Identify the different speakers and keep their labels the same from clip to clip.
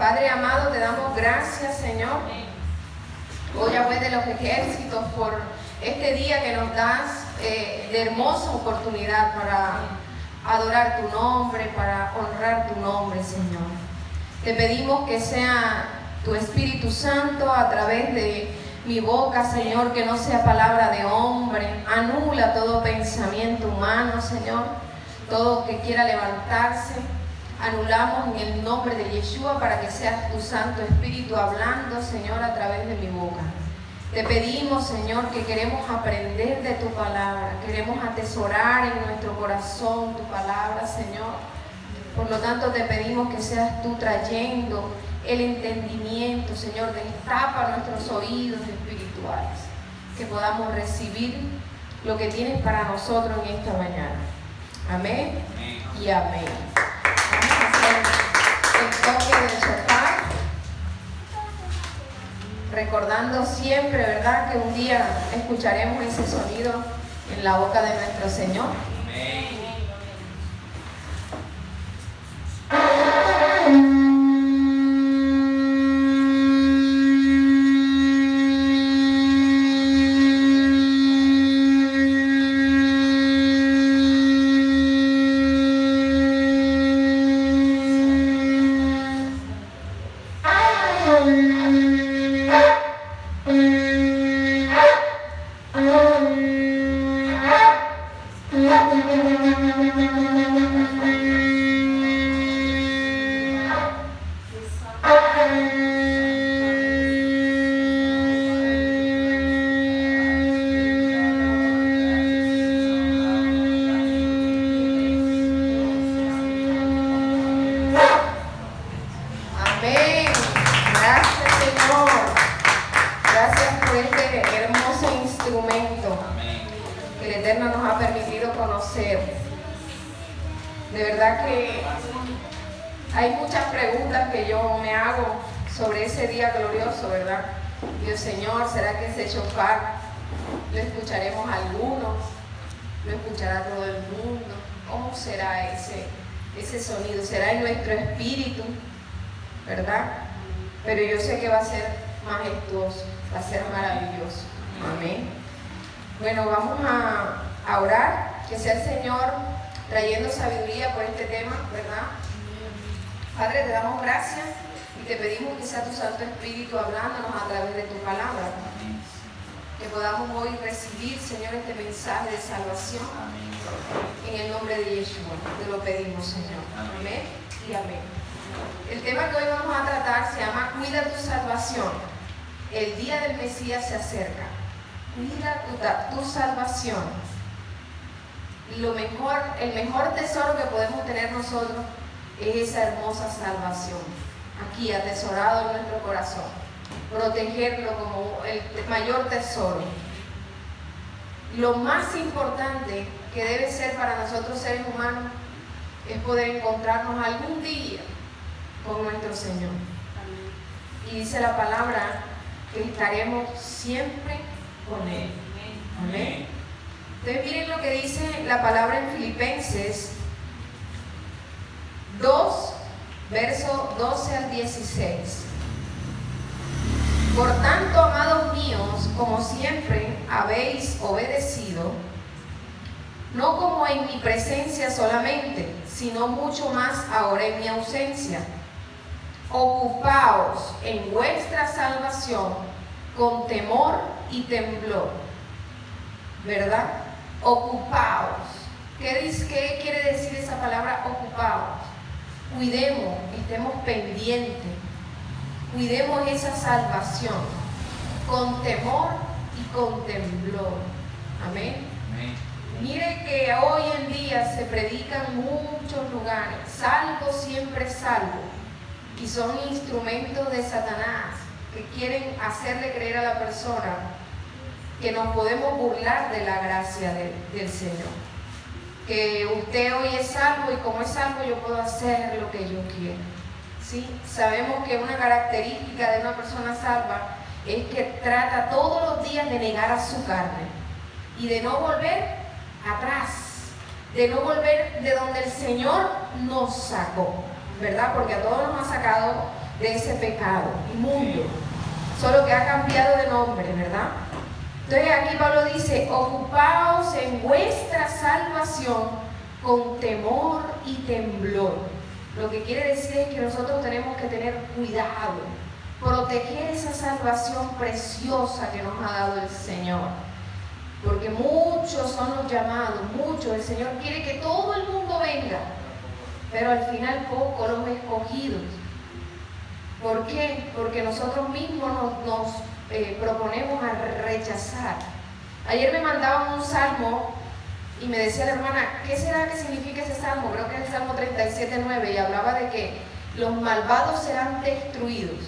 Speaker 1: Padre amado, te damos gracias, Señor, oh Yahweh de los ejércitos, por este día que nos das de hermosa oportunidad para adorar tu nombre, para honrar tu nombre, Señor. Te pedimos que sea tu Espíritu Santo a través de mi boca, Señor, que no sea palabra de hombre. Anula todo pensamiento humano, Señor, todo que quiera levantarse. Anulamos en el nombre de Yeshua para que seas tu Santo Espíritu hablando, Señor, a través de mi boca. Te pedimos, Señor, que queremos aprender de tu palabra, queremos atesorar en nuestro corazón tu palabra, Señor. Por lo tanto, te pedimos que seas tú trayendo el entendimiento, Señor, destapa nuestros oídos espirituales, que podamos recibir lo que tienes para nosotros en esta mañana. Amén, amén. Y amén. El toque del shofar, recordando siempre, ¿verdad?, que un día escucharemos ese sonido en la boca de nuestro Señor. Amén. De verdad que hay muchas preguntas que yo me hago sobre ese día glorioso, ¿verdad? Dios Señor, ¿será que ese shofar lo escucharemos algunos? ¿Lo escuchará todo el mundo? ¿Cómo será ese sonido? ¿Será en nuestro espíritu? ¿Verdad? Pero yo sé que va a ser majestuoso, va a ser maravilloso. Amén. Bueno, vamos a orar, que sea el Señor trayendo sabiduría por este tema, ¿verdad? Padre, te damos gracias y te pedimos que sea tu Santo Espíritu hablándonos a través de tu palabra. Que podamos hoy recibir, Señor, este mensaje de salvación. En el nombre de Yeshua, te lo pedimos, Señor. Amén y amén. El tema que hoy vamos a tratar se llama Cuida tu salvación. El día del Mesías se acerca. Cuida tu salvación. El mejor tesoro que podemos tener nosotros es esa hermosa salvación, aquí atesorado en nuestro corazón, protegerlo como el mayor tesoro. Lo más importante que debe ser para nosotros seres humanos es poder encontrarnos algún día con nuestro Señor. Y dice la palabra que estaremos siempre con Él. Amén. Entonces miren lo que dice la palabra en Filipenses 2, verso 12 al 16. Por tanto, amados míos, como siempre habéis obedecido, no como en mi presencia solamente, sino mucho más ahora en mi ausencia, ocupaos en vuestra salvación con temor y temblor. ¿Verdad? Ocupaos. ¿Qué quiere decir esa palabra ocupaos? Cuidemos, estemos pendientes, cuidemos esa salvación con temor y con temblor. Amén. Amén. Mire que hoy en día se predica en muchos lugares, salvo siempre salvo, y son instrumentos de Satanás que quieren hacerle creer a la persona que nos podemos burlar de la gracia del Señor. Que usted hoy es salvo y como es salvo yo puedo hacer lo que yo quiera. ¿Sí? Sabemos que una característica de una persona salva es que trata todos los días de negar a su carne y de no volver atrás, de no volver de donde el Señor nos sacó, ¿verdad? Porque a todos nos ha sacado de ese pecado inmundo, solo que ha cambiado de nombre, ¿verdad? Entonces aquí Pablo dice, ocupaos en vuestra salvación con temor y temblor. Lo que quiere decir es que nosotros tenemos que tener cuidado, proteger esa salvación preciosa que nos ha dado el Señor. Porque muchos son los llamados, muchos. El Señor quiere que todo el mundo venga, pero al final pocos los escogidos. ¿Por qué? Porque nosotros mismos nos proponemos a rechazar. Ayer me mandaban un salmo y me decía la hermana, ¿qué será que significa ese salmo? Creo que es el Salmo 37:9 y hablaba de que los malvados serán destruidos,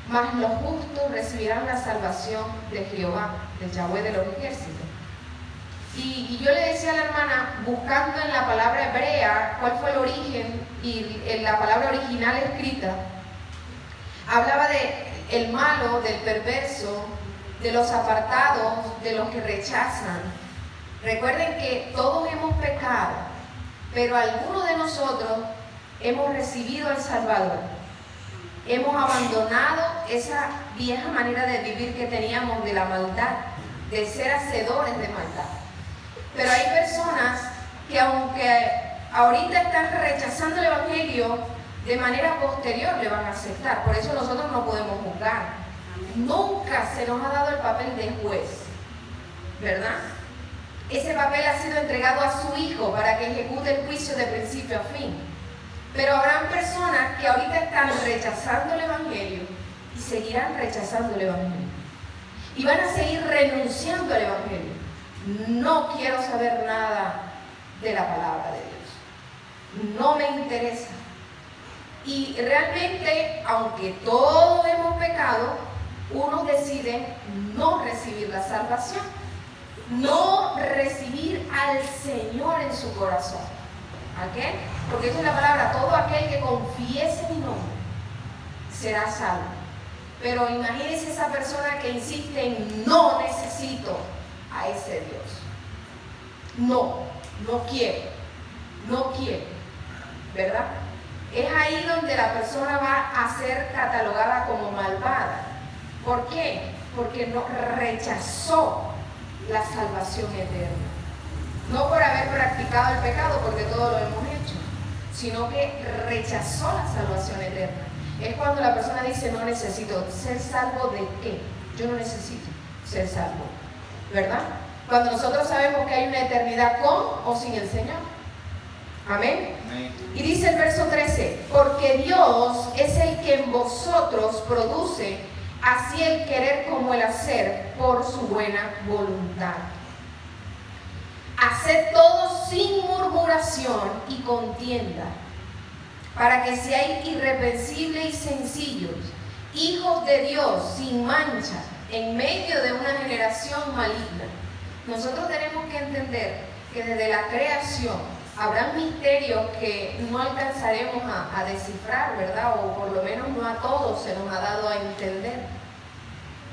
Speaker 1: mas los justos recibirán la salvación de Jehová, de Yahweh de los ejércitos. Y yo le decía a la hermana, buscando en la palabra hebrea cuál fue el origen y en la palabra original escrita, hablaba de el malo, del perverso, de los apartados, de los que rechazan. Recuerden que todos hemos pecado, pero algunos de nosotros hemos recibido al Salvador. Hemos abandonado esa vieja manera de vivir que teníamos de la maldad, de ser hacedores de maldad. Pero hay personas que aunque ahorita están rechazando el Evangelio, de manera posterior le van a aceptar. Por eso nosotros no podemos juzgar. Nunca se nos ha dado el papel de juez, ¿verdad? Ese papel ha sido entregado a su Hijo para que ejecute el juicio de principio a fin. Pero habrán personas que ahorita están rechazando el Evangelio y seguirán rechazando el Evangelio. Y van a seguir renunciando al Evangelio. No quiero saber nada de la palabra de Dios. No me interesa. Y realmente, aunque todos hemos pecado, unos deciden no recibir la salvación, no recibir al Señor en su corazón. ¿A qué? Porque esa es la palabra, todo aquel que confiese mi nombre será salvo. Pero imagínense esa persona que insiste en no necesito a ese Dios. No quiero, ¿verdad? Es ahí donde la persona va a ser catalogada como malvada. ¿Por qué? Porque no rechazó la salvación eterna. No por haber practicado el pecado, porque todo lo hemos hecho, sino que rechazó la salvación eterna. Es cuando la persona dice, no necesito ser salvo de qué. Yo no necesito ser salvo, ¿verdad? Cuando nosotros sabemos que hay una eternidad con o sin el Señor. Amén. Y dice el verso 13, porque Dios es el que en vosotros produce así el querer como el hacer por su buena voluntad. Haced todo sin murmuración y contienda, para que seáis irreprensibles y sencillos, hijos de Dios sin mancha, en medio de una generación maligna. Nosotros tenemos que entender que desde la creación habrá misterios que no alcanzaremos a descifrar, ¿verdad? O por lo menos no a todos se nos ha dado a entender.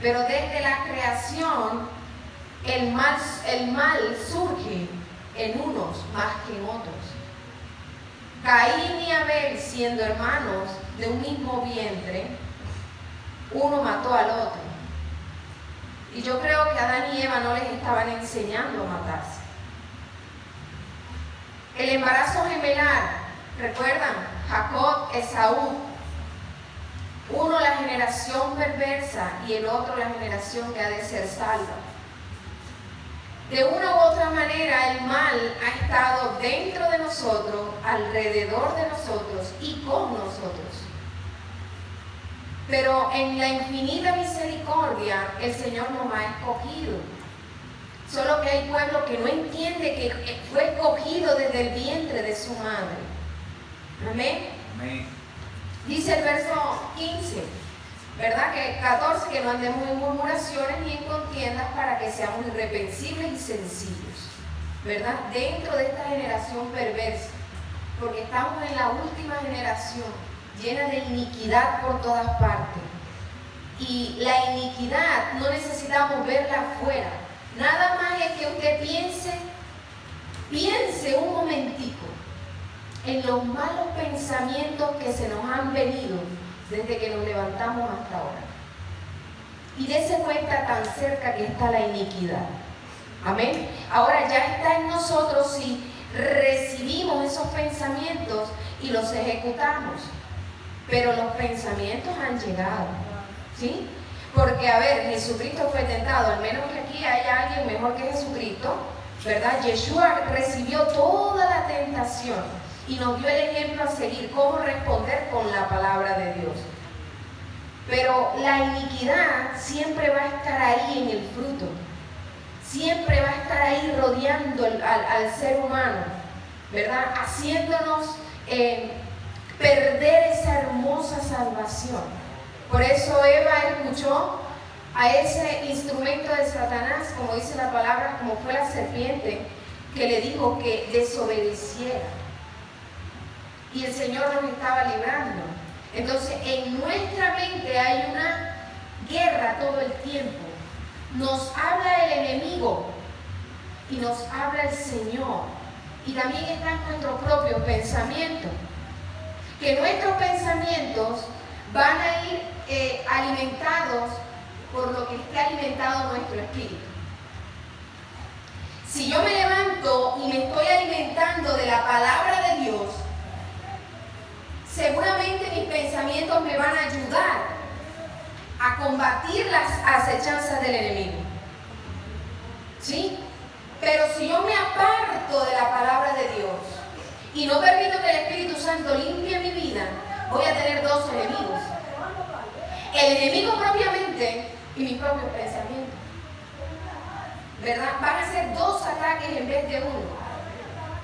Speaker 1: Pero desde la creación, el mal surge en unos más que en otros. Caín y Abel, siendo hermanos de un mismo vientre, uno mató al otro. Y yo creo que Adán y Eva no les estaban enseñando a matarse. El embarazo gemelar, ¿recuerdan? Jacob, Esaú. Uno la generación perversa y el otro la generación que ha de ser salva. De una u otra manera el mal ha estado dentro de nosotros, alrededor de nosotros y con nosotros. Pero en la infinita misericordia el Señor nos ha escogido. Solo que hay pueblo que no entiende que fue escogido desde el vientre de su madre. Amén. Amén. Dice el verso 15, ¿verdad? Que 14, que no andemos en murmuraciones ni en contiendas para que seamos irreprensibles y sencillos, ¿verdad? Dentro de esta generación perversa, porque estamos en la última generación, llena de iniquidad por todas partes. Y la iniquidad no necesitamos verla afuera. Nada más es que usted piense un momentico. en los malos pensamientos que se nos han venido desde que nos levantamos hasta ahora. Y dése cuenta tan cerca que está la iniquidad. Amén. Ahora ya está en nosotros si recibimos esos pensamientos y los ejecutamos. Pero los pensamientos han llegado, ¿sí? Porque, a ver, Jesucristo fue tentado, al menos que aquí haya alguien mejor que Jesucristo, ¿verdad? Yeshua recibió toda la tentación y nos dio el ejemplo a seguir, cómo responder con la palabra de Dios. Pero la iniquidad siempre va a estar ahí en el fruto, siempre va a estar ahí rodeando al ser humano, ¿verdad? Haciéndonos perder esa hermosa salvación. Por eso Eva escuchó a ese instrumento de Satanás, como dice la palabra, como fue la serpiente, que le dijo que desobedeciera. Y el Señor nos estaba librando. Entonces, en nuestra mente hay una guerra todo el tiempo. Nos habla el enemigo y nos habla el Señor. Y también están nuestros propios pensamientos. Que nuestros pensamientos van a ir alimentados por lo que esté alimentado nuestro espíritu. Si yo me levanto y me estoy alimentando de la palabra de Dios, seguramente mis pensamientos me van a ayudar a combatir las acechanzas del enemigo. ¿Sí? Pero si yo me aparto de la palabra de Dios y no permito que el Espíritu Santo limpie mi vida, voy a tener dos enemigos. El enemigo propiamente y mis propios pensamientos. ¿Verdad? Van a ser dos ataques en vez de uno.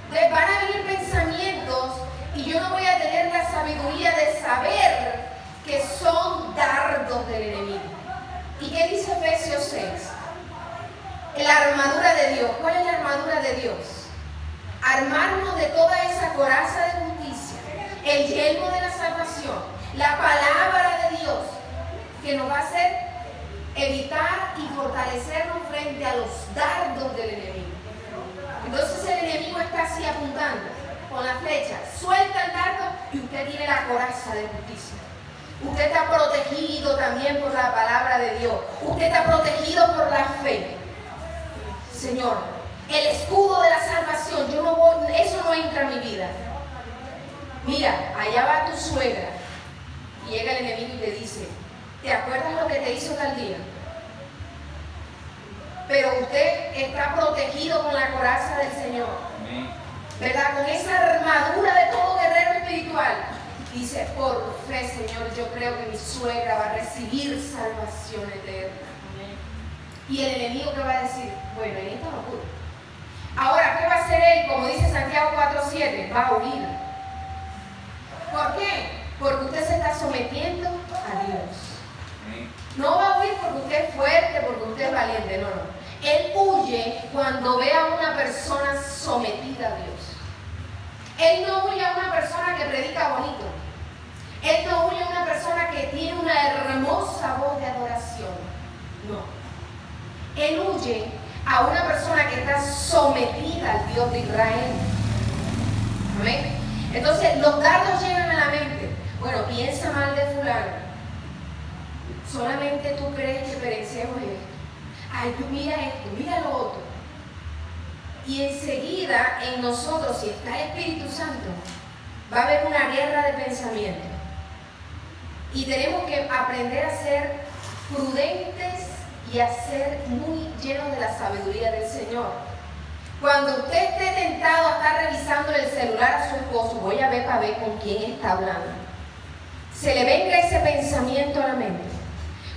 Speaker 1: Entonces van a venir pensamientos y yo no voy a tener la sabiduría de saber que son dardos del enemigo. ¿Y qué dice Efesios 6? La armadura de Dios. ¿Cuál es la armadura de Dios? Armarnos de toda esa coraza de justicia, el yelmo de la salvación, la palabra de Dios, que nos va a hacer evitar y fortalecernos frente a los dardos del enemigo. Entonces el enemigo está así apuntando con la flecha, suelta el dardo y usted tiene la coraza de justicia. Usted está protegido también por la palabra de Dios. Usted está protegido por la fe. Señor, el escudo de la salvación, eso no entra en mi vida. Mira, allá va tu suegra. Y llega el enemigo y te dice, ¿te acuerdas lo que te hizo tal día? Pero usted está protegido con la coraza del Señor. ¿Verdad? Con esa armadura de todo guerrero espiritual. Dice, por fe, Señor, yo creo que mi suegra va a recibir salvación eterna. Y el enemigo que va a decir, bueno, en esto no pudo. Ahora, ¿qué va a hacer él? Como dice Santiago 4:7, va a huir. ¿Por qué? Porque usted se está sometiendo a Dios. No va a huir porque usted es fuerte, porque usted es valiente, no, no. Él huye cuando ve a una persona sometida a Dios. Él no huye a una persona que predica bonito. Él no huye a una persona que tiene una hermosa voz de adoración. No. Él huye a una persona que está sometida al Dios de Israel. Amén. Entonces los dardos llegan a la mente. Bueno, piensa mal de fulano. Solamente tú crees que perecemos esto. Ay, tú mira esto, mira lo otro. Y enseguida en nosotros, si está el Espíritu Santo, va a haber una guerra de pensamiento. Y tenemos que aprender a ser prudentes y a ser muy llenos de la sabiduría del Señor. Cuando usted esté tentado a estar revisando el celular a su esposo, voy a ver para ver con quién está hablando. Se le venga ese pensamiento a la mente.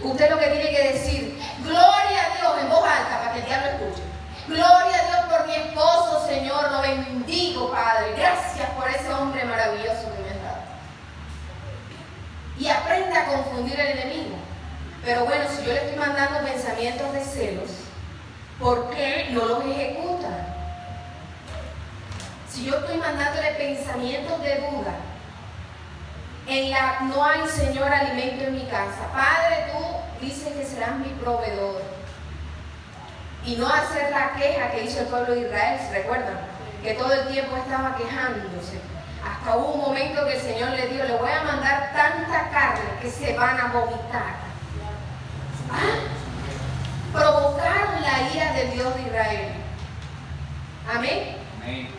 Speaker 1: Usted lo que tiene que decir, gloria a Dios en voz alta para que el diablo escuche. Gloria a Dios por mi esposo, Señor, lo bendigo, Padre. Gracias por ese hombre maravilloso que me has dado. Y aprenda a confundir al enemigo. Pero bueno, si yo le estoy mandando pensamientos de celos, ¿por qué no los ejecuta? Si yo estoy mandándole pensamientos de duda, no hay, Señor, alimento en mi casa. Padre, tú dices que serás mi proveedor. Y no hacer la queja que hizo el pueblo de Israel, ¿se recuerdan? Que todo el tiempo estaba quejándose. Hasta hubo un momento que el Señor le dijo, le voy a mandar tanta carne que se van a vomitar. Provocaron la ira del Dios de Israel. Amén.
Speaker 2: Amén.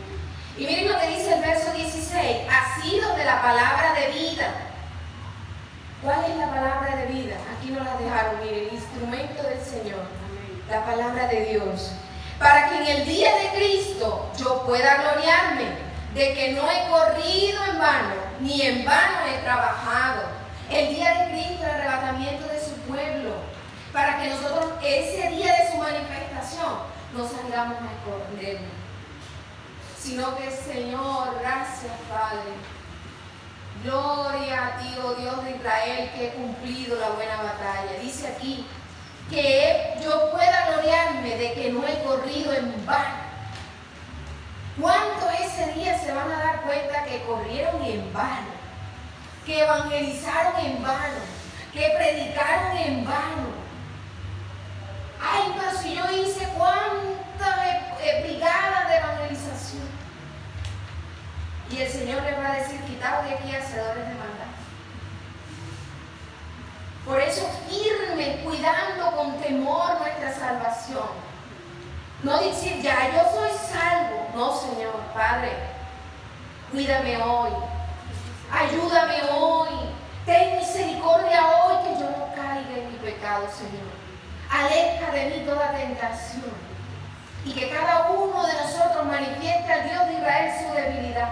Speaker 1: Y miren lo que dice el verso 16, asidos de la palabra de vida. ¿Cuál es la palabra de vida? Aquí nos la dejaron, miren, el instrumento del Señor, la palabra de Dios. Para que en el día de Cristo yo pueda gloriarme de que no he corrido en vano, ni en vano he trabajado. El día de Cristo, el arrebatamiento de su pueblo, para que nosotros ese día de su manifestación no salgamos a escondernos, sino que Señor, gracias Padre, gloria a ti, oh Dios de Israel, que he cumplido la buena batalla. Dice aquí que yo pueda gloriarme de que no he corrido en vano. ¿Cuántos ese día se van a dar cuenta que corrieron en vano, que evangelizaron en vano, que predicaron en vano? Ay, pero si yo hice cuántas brigadas de evangelización. Y el Señor les va a decir, quitaos de aquí hacedores de maldad. Por eso firme, cuidando con temor nuestra salvación. No decir, ya, yo soy salvo. No, Señor, Padre, cuídame hoy. Ayúdame hoy. Ten misericordia hoy que yo no caiga en mi pecado, Señor. Aleja de mí toda tentación. Y que cada uno de nosotros manifieste al Dios de Israel su debilidad.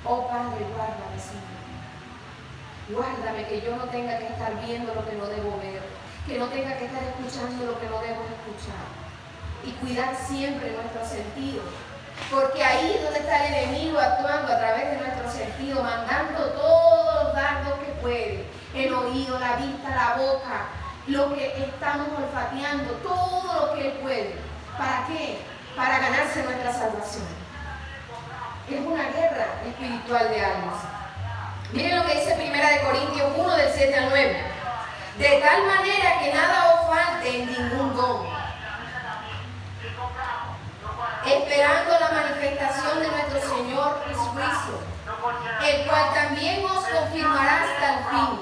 Speaker 1: Oh Padre, guárdame, Señor. Guárdame que yo no tenga que estar viendo lo que no debo ver. Que no tenga que estar escuchando lo que no debo escuchar. Y cuidar siempre nuestros sentidos. Porque ahí es donde está el enemigo actuando a través de nuestros sentidos, mandando todos los dardos que puede. El oído, la vista, la boca, lo que estamos olfateando, todo lo que él puede. ¿Para qué? Para ganarse nuestra salvación. Es una guerra espiritual de almas. Miren lo que dice 1 Corintios 1, del 7 al 9. De tal manera que nada os falte en ningún don, esperando la manifestación de nuestro Señor Jesucristo, el cual también os confirmará hasta el fin.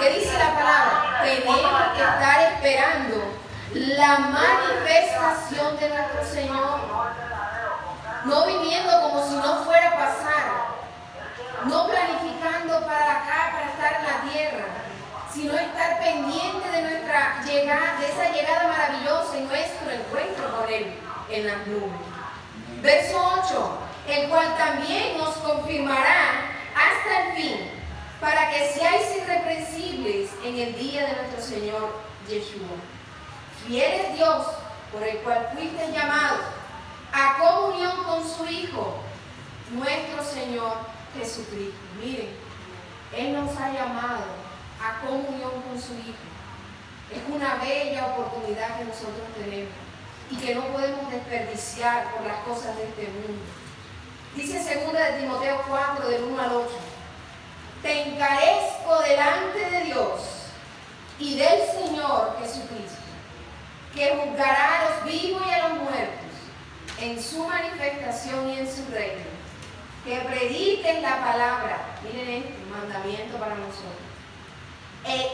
Speaker 1: ¿Qué dice la palabra? Tenemos que estar esperando la manifestación de nuestro Señor. No viviendo como si no fuera a pasar, no planificando para acá, para estar en la tierra, sino estar pendiente de nuestra llegada, de esa llegada maravillosa y nuestro encuentro con Él en las nubes. Verso 8, el cual también nos confirmará hasta el fin, para que seáis irreprensibles en el día de nuestro Señor Yeshua. Fiel es Dios, por el cual fuiste llamados a comunión con su Hijo, nuestro Señor Jesucristo. Miren, Él nos ha llamado a comunión con su Hijo. Es una bella oportunidad que nosotros tenemos y que no podemos desperdiciar por las cosas de este mundo. Dice 2 Timoteo 4, del 1 al 8. Te encarezco delante de Dios y del Señor Jesucristo, que juzgará a los vivos y a los muertos en su manifestación y en su reino. Que prediquen la palabra. Miren este mandamiento para nosotros.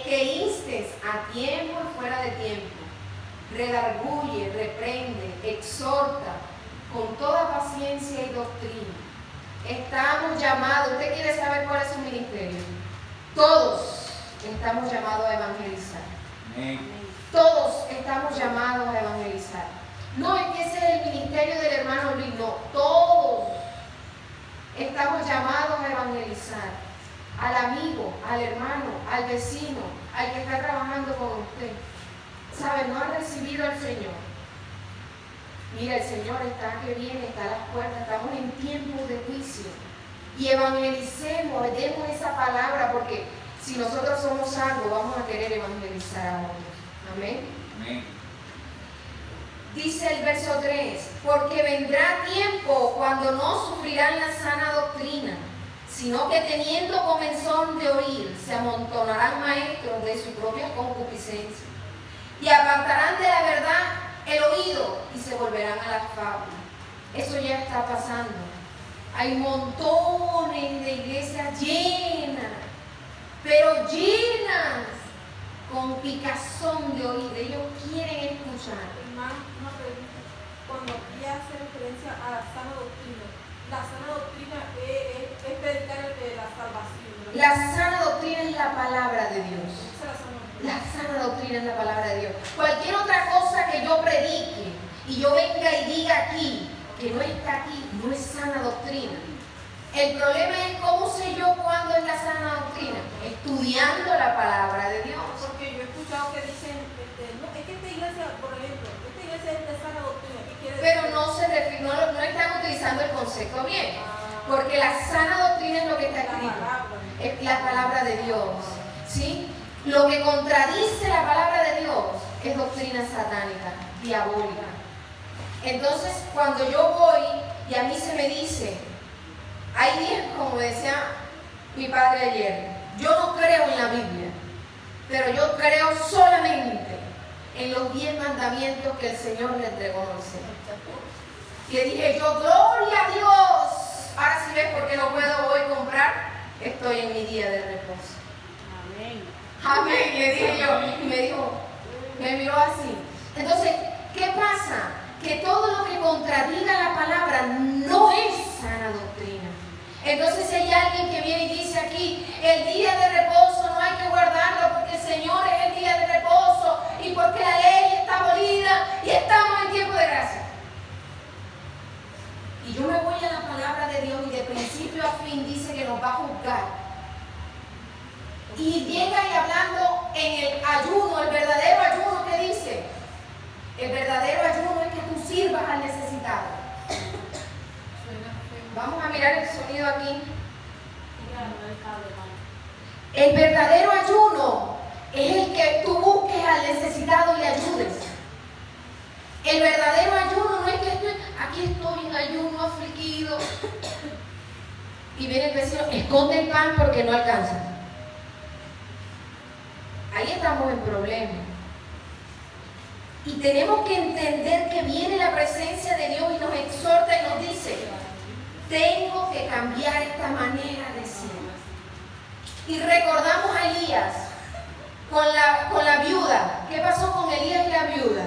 Speaker 1: Que instes a tiempo y fuera de tiempo. Redarguye, reprende, exhorta con toda paciencia y doctrina. Estamos llamados, ¿usted quiere saber cuál es su ministerio? Todos estamos llamados a evangelizar. Todos estamos llamados a evangelizar. No es que ese es el ministerio del hermano Luis, no, todos estamos llamados a evangelizar. Al amigo, al hermano, al vecino, al que está trabajando con usted. ¿Sabe? No ha recibido al Señor. Mira, el Señor está que viene, está a las puertas, estamos en tiempos de juicio. Y evangelicemos, demos esa palabra, porque si nosotros somos salvos, vamos a querer evangelizar a otros. Amén.
Speaker 2: Amén.
Speaker 1: Dice el verso 3, porque vendrá tiempo cuando no sufrirán la sana doctrina, sino que teniendo comezón de oír, se amontonarán maestros de su propia concupiscencia, y apartarán de la verdad el oído, y se volverán a las fábulas. Eso ya está pasando. Hay montones de iglesias llenas, pero llenas, con picazón de oído. Ellos quieren escuchar.
Speaker 2: Hermano, una pregunta. Cuando aquí hace referencia a la sana doctrina es predicar la salvación, ¿no?
Speaker 1: La sana doctrina es la palabra de Dios. La sana doctrina es la palabra de Dios. Cualquier otra cosa que yo predique y yo venga y diga aquí, que no está aquí, no es sana doctrina. El problema es cómo sé yo cuándo es la sana doctrina. Estudiando la palabra de Dios.
Speaker 2: Porque yo he escuchado que dicen, no, es que esta iglesia, por ejemplo, esta iglesia es de sana doctrina. ¿Qué quiere decir?
Speaker 1: Pero no están utilizando el concepto bien. Porque la sana doctrina es lo que está escrito. Es la palabra de Dios. ¿Sí? Lo que contradice la palabra de Dios es doctrina satánica, diabólica. Entonces, cuando yo voy y a mí se me dice, hay días, como decía mi padre ayer, yo no creo en la Biblia, pero yo creo solamente en los 10 mandamientos que el Señor le entregó a Moisés. Y le dije yo, gloria a Dios. Ahora sí ves por qué no puedo hoy comprar, estoy en mi día de reposo.
Speaker 2: Amén.
Speaker 1: Amén, le dije yo, y me dijo, me miró así. Entonces, ¿qué pasa? Que todo lo que contradiga la palabra no es sana doctrina. Entonces, si hay alguien que viene y dice aquí, el día de reposo no hay que guardarlo porque el Señor es el día de reposo y porque la ley está abolida y estamos en tiempo de gracia. Y yo me voy a la palabra de Dios y de principio a fin dice que nos va a juzgar. Y llega y hablando en el ayuno, el verdadero ayuno, ¿qué dice? El verdadero ayuno es que tú sirvas al necesitado. Vamos a mirar el sonido aquí. El verdadero ayuno es el que tú busques al necesitado y le ayudes. El verdadero ayuno no es que aquí estoy en ayuno afligido y viene el vecino, esconde el pan porque no alcanza. Ahí estamos en problemas. Y tenemos que entender que viene la presencia de Dios y nos exhorta y nos dice, tengo que cambiar esta manera de ser. Y recordamos a Elías con la viuda. ¿Qué pasó con Elías y la viuda?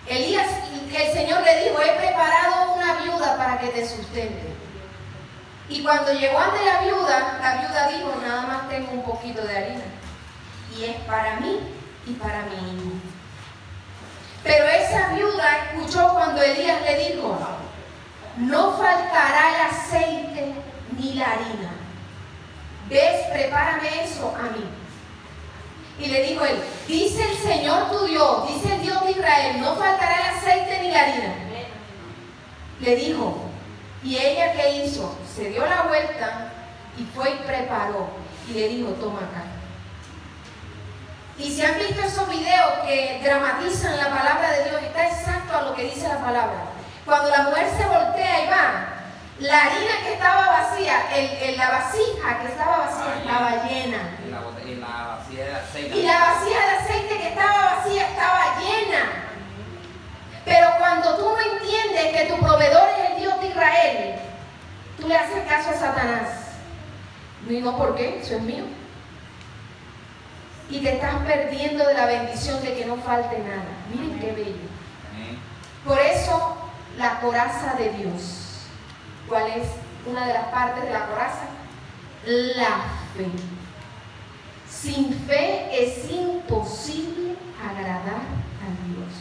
Speaker 1: Elías, el Señor le dijo, he preparado una viuda para que te sustente. Y cuando llegó ante la viuda dijo, nada más tengo un poquito de harina. Y es para mí y para mi hijo. Pero esa viuda escuchó cuando Elías le dijo, no faltará el aceite ni la harina. ¿Ves? Prepárame eso a mí. Y le dijo él, dice el Señor tu Dios, dice el Dios de Israel, no faltará el aceite ni la harina. Le dijo, ¿y ella qué hizo? Se dio la vuelta y fue y preparó. Y le dijo, toma acá. Y si han visto esos videos que dramatizan la palabra de Dios, está exacto a lo que dice la palabra. Cuando la mujer se voltea y va, la harina que estaba vacía, la vasija que estaba vacía estaba llena.
Speaker 3: Y la vasija de aceite.
Speaker 1: Y la vasija de aceite que estaba vacía estaba llena. Pero cuando tú no entiendes que tu proveedor es el Dios de Israel, tú le haces caso a Satanás. Y no, ¿por qué? Eso es mío. Y te estás perdiendo de la bendición de que no falte nada. Miren qué bello. Por eso, la coraza de Dios. ¿Cuál es una de las partes de la coraza? La fe. Sin fe es imposible agradar a Dios.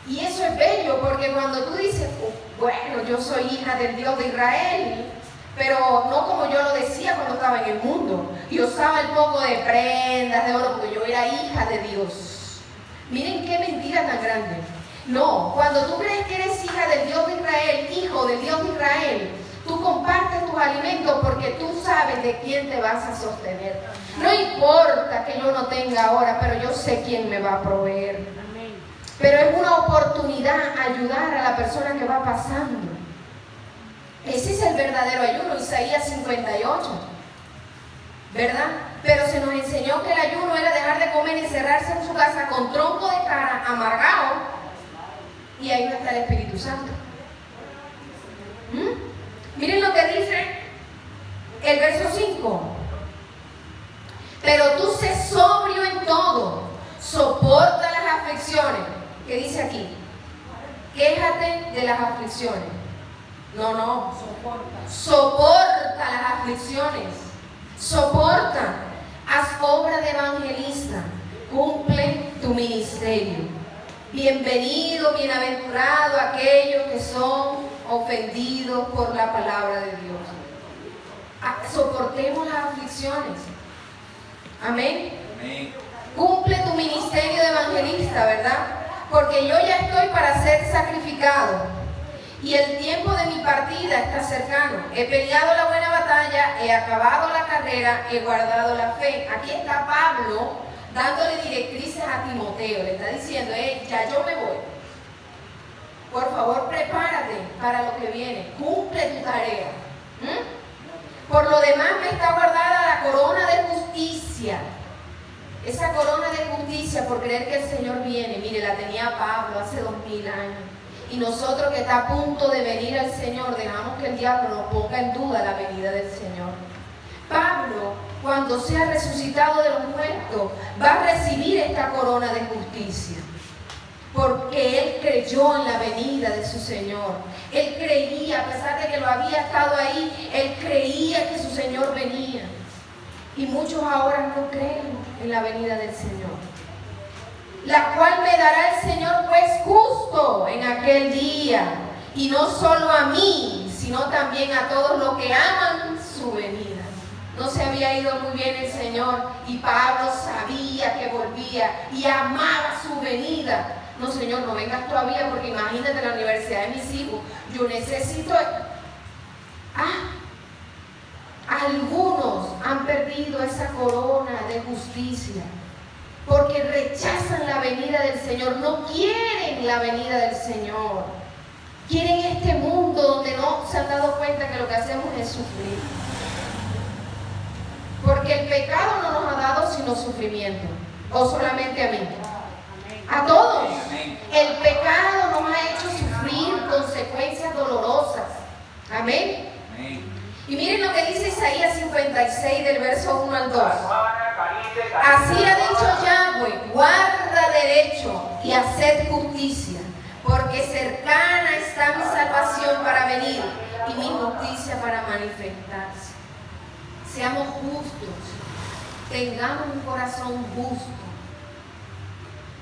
Speaker 1: Y eso es bello porque cuando tú dices, oh, bueno, yo soy hija del Dios de Israel, pero no como yo lo decía cuando estaba en el mundo. Y usaba el poco de prendas de oro porque yo era hija de Dios. Miren qué mentira tan grande. No, cuando tú crees que eres hija del Dios de Israel, hijo del Dios de Israel, tú compartes tus alimentos porque tú sabes de quién te vas a sostener. No importa que yo no tenga ahora, pero yo sé quién me va a proveer. Pero es una oportunidad ayudar a la persona que va pasando. Ese es el verdadero ayuno, Isaías 58, ¿verdad? Pero se nos enseñó que el ayuno era dejar de comer y encerrarse en su casa con tronco de cara, amargado, y ahí no está el Espíritu Santo. Miren lo que dice el verso 5. Pero tú sé sobrio en todo, soporta las aflicciones. ¿Qué dice aquí? Quéjate de las aflicciones. No. Soporta las aflicciones. Soporta. Haz obra de evangelista. Cumple tu ministerio. Bienvenido, bienaventurado aquellos que son ofendidos por la palabra de Dios. Soportemos las aflicciones. Amén.
Speaker 3: Amén.
Speaker 1: Cumple tu ministerio de evangelista, ¿verdad? Porque yo ya estoy para ser sacrificado y el tiempo de mi partida está cercano. He peleado la buena batalla, he acabado la carrera, he guardado la fe. Aquí está Pablo dándole directrices a Timoteo. Le está diciendo, ya yo me voy. Por favor, prepárate para lo que viene. Cumple tu tarea. Por lo demás me está guardada la corona de justicia. Esa corona de justicia por creer que el Señor viene. Mire, la tenía Pablo hace 2000 años. Y nosotros que está a punto de venir al Señor, dejamos que el diablo nos ponga en duda la venida del Señor. Pablo, cuando sea resucitado de los muertos, va a recibir esta corona de justicia. Porque él creyó en la venida de su Señor. Él creía, a pesar de que lo había estado ahí, él creía que su Señor venía. Y muchos ahora no creen en la venida del Señor. La cual me dará el Señor juez justo en aquel día. Y no solo a mí, sino también a todos los que aman su venida. No se había ido muy bien el Señor y Pablo sabía que volvía y amaba su venida. No, Señor, no vengas todavía porque imagínate la universidad de mis hijos. Yo necesito... Algunos han perdido esa corona de justicia porque rechazan la venida del Señor, no quieren la venida del Señor. Quieren este mundo donde no se han dado cuenta que lo que hacemos es sufrir. Porque el pecado no nos ha dado sino sufrimiento. ¿O solamente a mí? A todos. El pecado nos ha hecho sufrir consecuencias dolorosas. Amén. Y miren lo que dice Isaías 56 del verso 1 al 2. Así ha dicho Yahweh, guarda derecho y haced justicia, porque cercana está mi salvación para venir y mi justicia para manifestarse. Seamos justos, tengamos un corazón justo.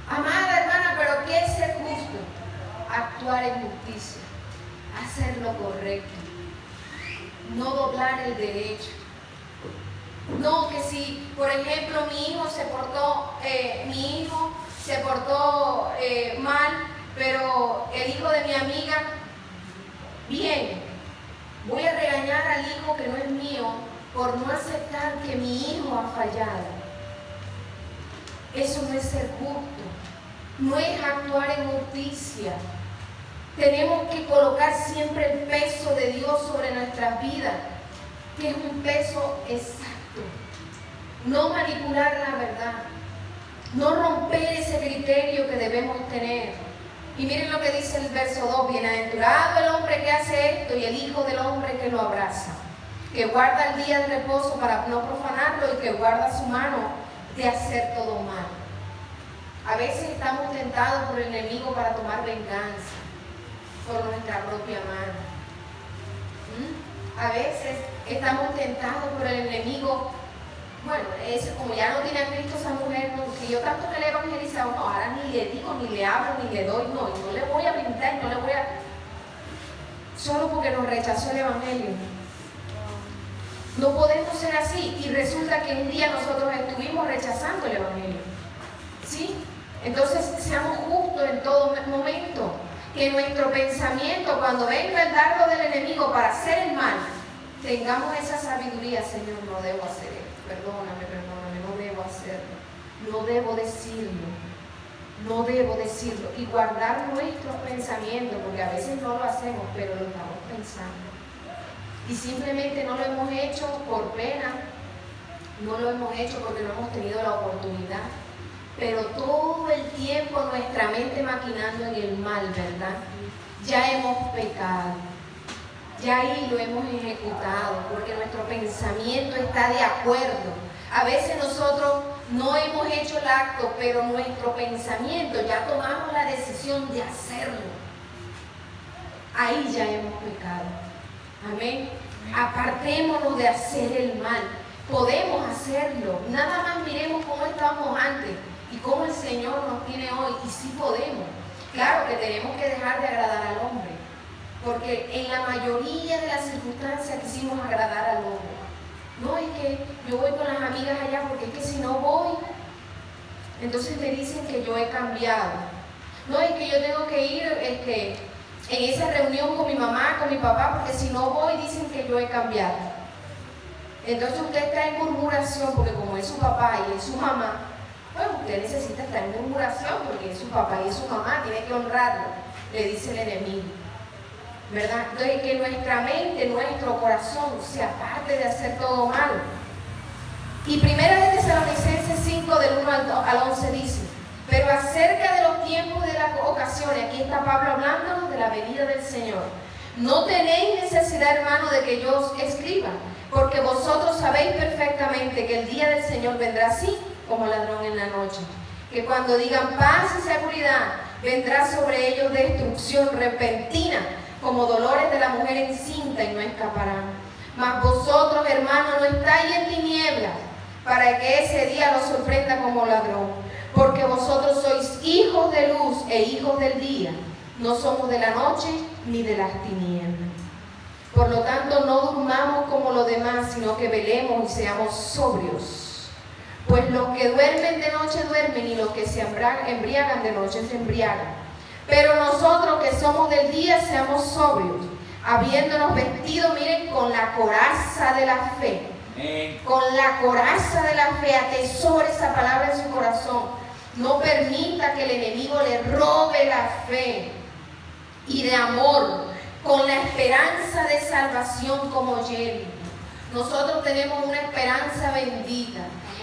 Speaker 1: Amada hermana, ¿pero qué es ser justo? Actuar en justicia, hacer lo correcto, no doblar el derecho. No, que si, por ejemplo, mi hijo se portó mal, pero el hijo de mi amiga, bien, voy a regañar al hijo que no es mío por no aceptar que mi hijo ha fallado. Eso no es ser justo, no es actuar en justicia. Tenemos que colocar siempre el peso de Dios sobre nuestras vidas, que es un peso exacto. No manipular la verdad, no romper ese criterio que debemos tener. Y miren lo que dice el verso 2, bienaventurado el hombre que hace esto y el hijo del hombre que lo abraza, que guarda el día de reposo para no profanarlo y que guarda su mano de hacer todo mal. A veces estamos tentados por el enemigo para tomar venganza por nuestra propia mano. A veces estamos tentados por el enemigo. Bueno, eso, como ya no tiene a Cristo esa mujer, no, que yo tanto que le he evangelizado, no, ahora ni le digo, ni le hablo, ni le doy, no, y no le voy a brindar, no le voy a... Solo porque nos rechazó el evangelio. No podemos ser así, y resulta que un día nosotros estuvimos rechazando el evangelio. ¿Sí? Entonces, seamos justos en todo momento. Que nuestro pensamiento, cuando venga el dardo del enemigo para hacer el mal, tengamos esa sabiduría. Señor, no debo hacer esto. Perdóname, no debo hacerlo, no debo decirlo, y guardar nuestros pensamientos, porque a veces no lo hacemos, pero lo estamos pensando, y simplemente no lo hemos hecho por pena, no lo hemos hecho porque no hemos tenido la oportunidad, pero todo el tiempo nuestra mente maquinando en el mal, ¿verdad? Ya hemos pecado. Ya ahí lo hemos ejecutado, porque nuestro pensamiento está de acuerdo. A veces nosotros no hemos hecho el acto, pero nuestro pensamiento, ya tomamos la decisión de hacerlo. Ahí ya hemos pecado. Amén. Apartémonos de hacer el mal. Podemos hacerlo. Nada más miremos cómo estábamos antes y cómo el Señor nos tiene hoy. Y sí podemos. Claro que tenemos que dejar de agradar al hombre, porque en la mayoría de las circunstancias quisimos agradar al hombre. No, es que yo voy con las amigas allá porque es que si no voy, entonces me dicen que yo he cambiado. No, es que yo tengo que ir en esa reunión con mi mamá, con mi papá, porque si no voy dicen que yo he cambiado. Entonces usted está en murmuración, porque como es su papá y es su mamá, pues usted necesita estar en murmuración, porque es su papá y es su mamá, tiene que honrarlo, le dice el enemigo. ¿Verdad? Entonces que nuestra mente, nuestro corazón se aparte de hacer todo malo. Y Primera de Tesalonicenses 5 del 1 al 11 dice: pero acerca de los tiempos de las ocasiones, aquí está Pablo hablándonos de la venida del Señor. No tenéis necesidad, hermano, de que yo os escriba, porque vosotros sabéis perfectamente que el día del Señor vendrá así como ladrón en la noche. Que cuando digan paz y seguridad, vendrá sobre ellos destrucción repentina, como dolores de la mujer encinta, y no escaparán. Mas vosotros, hermanos, no estáis en tinieblas, para que ese día los sorprenda como ladrón. Porque vosotros sois hijos de luz e hijos del día. No somos de la noche ni de las tinieblas. Por lo tanto, no durmamos como los demás, sino que velemos y seamos sobrios. Pues los que duermen de noche duermen, y los que se embriagan de noche se embriagan. Pero nosotros que somos del día, seamos sobrios, habiéndonos vestido, miren, con la coraza de la fe. Con la coraza de la fe, atesore esa palabra en su corazón. No permita que el enemigo le robe la fe. Y de amor, con la esperanza de salvación como Jerry. Nosotros tenemos una esperanza bendita,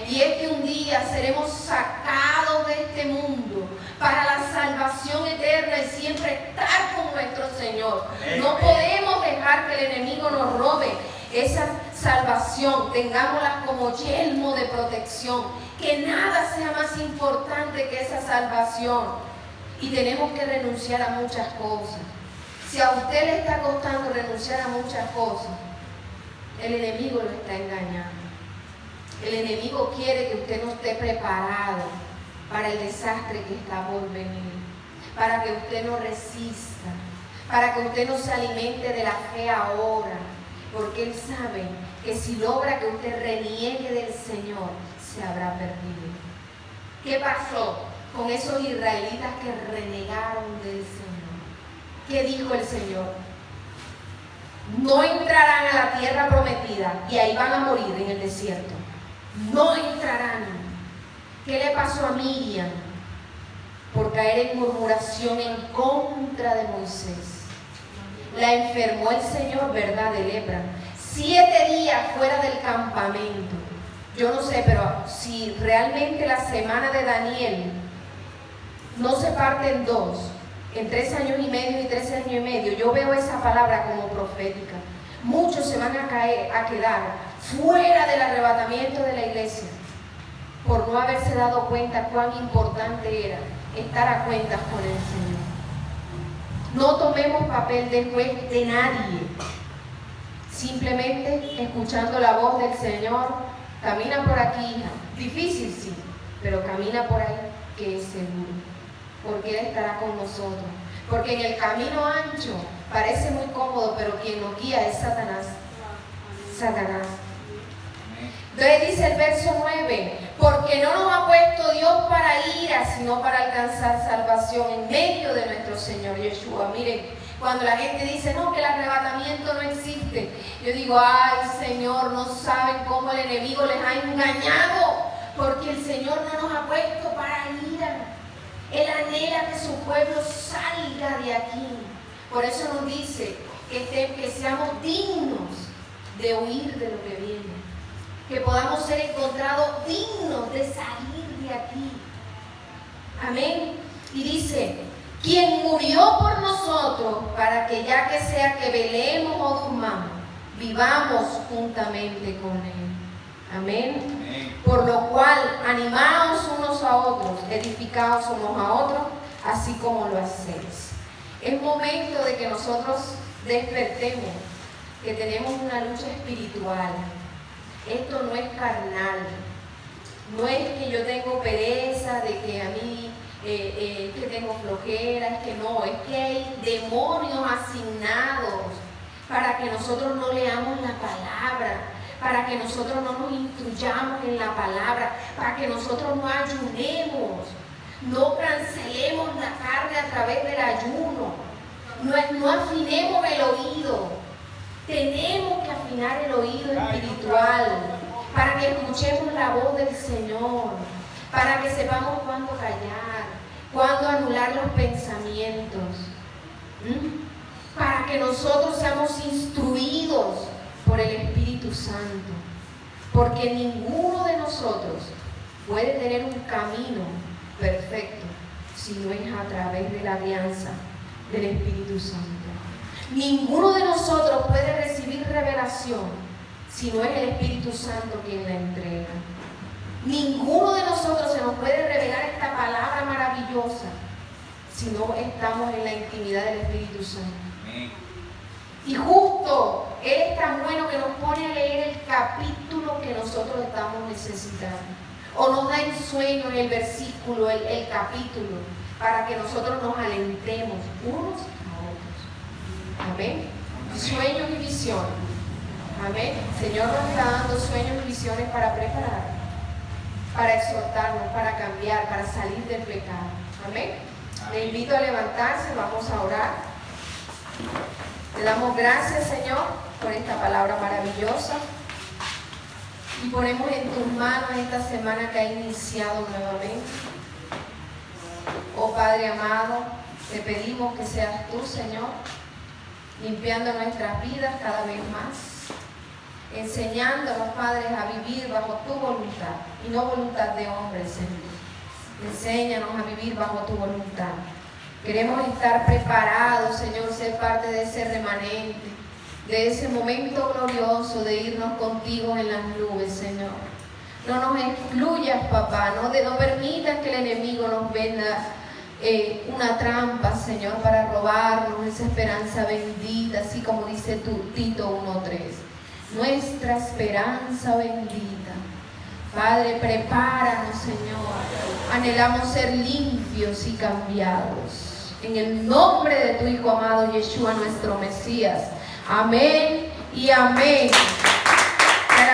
Speaker 1: y es que un día seremos sacados de este mundo para la salvación eterna y siempre estar con nuestro Señor. No podemos dejar que el enemigo nos robe esa salvación. Tengámosla como yelmo de protección, que nada sea más importante que esa salvación. Y tenemos que renunciar a muchas cosas. Si a usted le está costando renunciar a muchas cosas, el enemigo lo está engañando. El enemigo quiere que usted no esté preparado para el desastre que está por venir, para que usted no resista, para que usted no se alimente de la fe ahora, porque él sabe que si logra que usted reniegue del Señor, se habrá perdido. ¿Qué pasó con esos israelitas que renegaron del Señor? ¿Qué dijo el Señor? No entrarán a la tierra prometida y ahí van a morir en el desierto. No entrarán. ¿Qué le pasó a Miriam? Por caer en murmuración en contra de Moisés. La enfermó el Señor, ¿verdad?, de lepra. 7 días fuera del campamento. Yo no sé, pero si realmente la semana de Daniel no se parte en dos, en 3 años y medio y 3 años y medio, yo veo esa palabra como profética. Muchos se van a quedar fuera del arrebatamiento de la iglesia por no haberse dado cuenta cuán importante era estar a cuentas con el Señor. No tomemos papel de juez de nadie. Simplemente escuchando la voz del Señor. Camina por aquí, hija. Difícil, sí, pero camina por ahí, que es seguro, porque Él estará con nosotros. Porque en el camino ancho parece muy cómodo, pero quien nos guía es Satanás. Satanás. Entonces dice el verso 9: porque no nos ha puesto Dios para ira, sino para alcanzar salvación en medio de nuestro Señor Yeshua. Miren, cuando la gente dice, no, que el arrebatamiento no existe, yo digo, ay Señor, no saben cómo el enemigo les ha engañado, porque el Señor no nos ha puesto para ira. Él anhela que su pueblo salga de aquí. Por eso nos dice que seamos dignos de huir de lo que viene, que podamos ser encontrados dignos de salir de aquí. Amén. Y dice quien murió por nosotros para que ya que sea que velemos o durmamos, vivamos juntamente con Él. Amén.
Speaker 3: Amén.
Speaker 1: Por lo cual, animaos unos a otros, edificaos unos a otros, así como lo hacéis. Es momento de que nosotros despertemos, que tenemos una lucha espiritual. Esto no es carnal. No es que yo tengo pereza, de que a mí que tengo flojera, es que no, es que hay demonios asignados para que nosotros no leamos la palabra, para que nosotros no nos instruyamos en la palabra, para que nosotros no ayunemos, no cancelemos la carne a través del ayuno, no afinemos el oído. Tenemos que afinar el oído espiritual para que escuchemos la voz del Señor, para que sepamos cuándo callar, cuándo anular los pensamientos, para que nosotros seamos instruidos por el Espíritu Santo, porque ninguno de nosotros puede tener un camino perfecto si no es a través de la alianza del Espíritu Santo. Ninguno de nosotros puede recibir revelación si no es el Espíritu Santo quien la entrega. Ninguno de nosotros se nos puede revelar esta palabra maravillosa si no estamos en la intimidad del Espíritu Santo.
Speaker 3: Amén.
Speaker 1: Y justo Él es tan bueno que nos pone a leer el capítulo que nosotros estamos necesitando. O nos da el sueño en el versículo, el capítulo, para que nosotros nos alentemos unos a otros. Amén. Sueños y visiones. Amén. El Señor nos está dando sueños y visiones para preparar, para exhortarnos, para cambiar, para salir del pecado. Amén. Le invito a levantarse, vamos a orar. Le damos gracias, Señor, por esta palabra maravillosa. Y ponemos en tus manos esta semana que ha iniciado nuevamente. Oh Padre amado, te pedimos que seas tú, Señor, limpiando nuestras vidas cada vez más, enseñándonos, Padre, a vivir bajo tu voluntad y no voluntad de hombres, Señor. Enséñanos a vivir bajo tu voluntad. Queremos estar preparados, Señor, ser parte de ese remanente, de ese momento glorioso de irnos contigo en las nubes, Señor. No nos excluyas, papá, no permitas que el enemigo nos venda una trampa, Señor, para robarnos esa esperanza bendita, así como dice Tito 1:3. Nuestra esperanza bendita. Padre, prepáranos, Señor. Anhelamos ser limpios y cambiados. En el nombre de tu Hijo amado Yeshua, nuestro Mesías. Amén y amén.